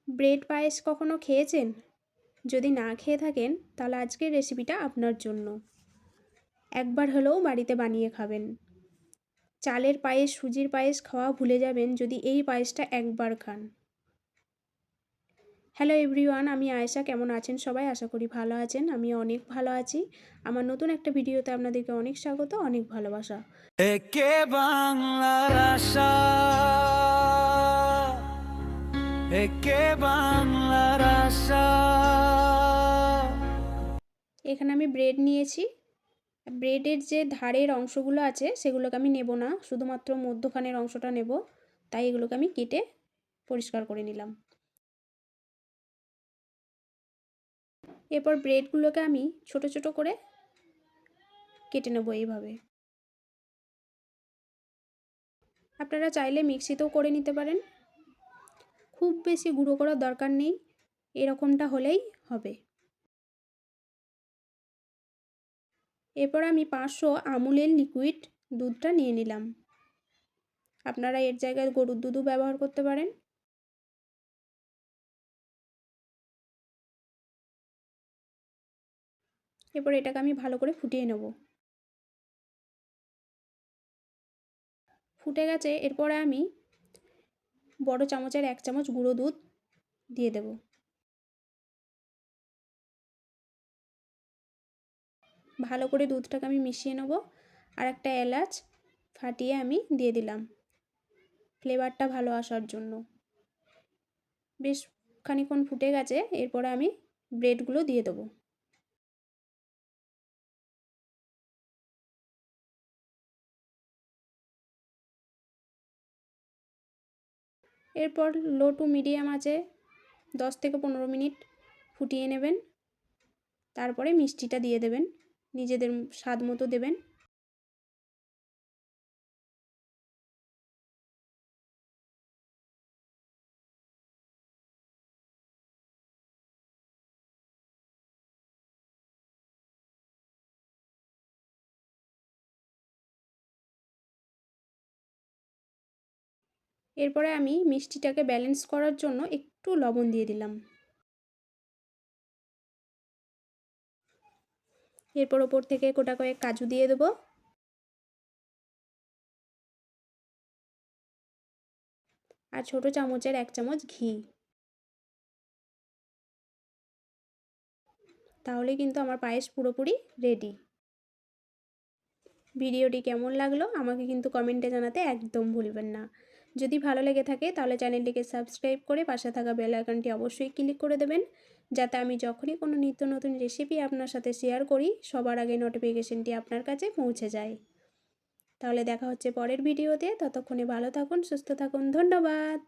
Bread পায়েস কখনো খেয়েছেন? যদি না খেয়ে থাকেন তাহলে আজকের রেসিপিটা আপনার জন্য। একবার হলেও বাড়িতে বানিয়ে খাবেন। চালের পায়েস, সুজির পায়েস খাওয়া ভুলে যাবেন যদি এই পায়েসটা একবার খান। হ্যালো এভরিওয়ান, আমি আয়েশা। কেমন আছেন সবাই? আশা করি ভালো আছেন। আমি অনেক ভালো আছি। আমার নতুন একটা ভিডিওতে আপনাদেরকে অনেক স্বাগত, অনেক ভালোবাসা। একে বাংলার আশা, একে বাংলার আশা। এখানে আমি ব্রেড নিয়েছি। ব্রেডের যে ধারের অংশগুলো আছে সেগুলোকে আমি নেব না, শুধুমাত্র মধ্যখানের অংশটা নেব। তাই এগুলোকে আমি কেটে পরিষ্কার করে নিলাম। এরপর ব্রেডগুলোকে আমি ছোট ছোট করে কেটে নেব এইভাবে। আপনারা চাইলে মিক্সিতেও করে নিতে পারেন। খুব বেশি গুঁড়ো করার দরকার নেই, এরকমটা হলেই হবে। এরপর আমি 500 আমুলের লিকুইড দুধটা নিয়ে নিলাম। আপনারা এর জায়গায় গরুর দুধও ব্যবহার করতে পারেন। এরপর এটাকে আমি ভালো করে ফুটিয়ে নেব। ফুটে গেছে। এরপরে আমি বড় চামচের 1 চামচ গুঁড়ো দুধ দিয়ে দেব। ভালো করে দুধটাকে আমি মিশিয়ে নেব। আর একটা এলাচ ফাটিয়ে আমি দিয়ে দিলাম ফ্লেভারটা ভালো আসার জন্য। বেশ খানিকক্ষণ ফুটে গেছে। এরপরে আমি ব্রেডগুলো দিয়ে দেবো। এরপর লো টু মিডিয়াম আঁচে 10 থেকে 15 মিনিট ফুটিয়ে নেবেন। তারপরে মিষ্টিটা দিয়ে দেবেন, নিজেদের স্বাদ মতো দেবেন। এরপরে আমি মিষ্টিটাকে ব্যালেন্স করার জন্য একটু লবণ দিয়ে দিলাম। এরপর ওপর থেকে গোটা কয়েক কাজু দিয়ে দেবো। আর ছোট চামচের 1 চামচ ঘি। তাহলে কিন্তু আমার পায়েস পুরোপুরি রেডি। ভিডিওটি কেমন লাগলো আমাকে কিন্তু কমেন্টে জানাতে একদম ভুলবেন না। যদি ভালো লেগে থাকে তাহলে চ্যানেলটিকে সাবস্ক্রাইব করে পাশে থাকা বেল আইকনটি অবশ্যই ক্লিক করে দেবেন, যাতে আমি যখনই কোনো নিত্য নতুন রেসিপি আপনার সাথে শেয়ার করি সবার আগে নোটিফিকেশনটি আপনার কাছে পৌঁছে যায়। তাহলে দেখা হচ্ছে পরের ভিডিওতে। ততক্ষণে ভালো থাকুন, সুস্থ থাকুন। ধন্যবাদ।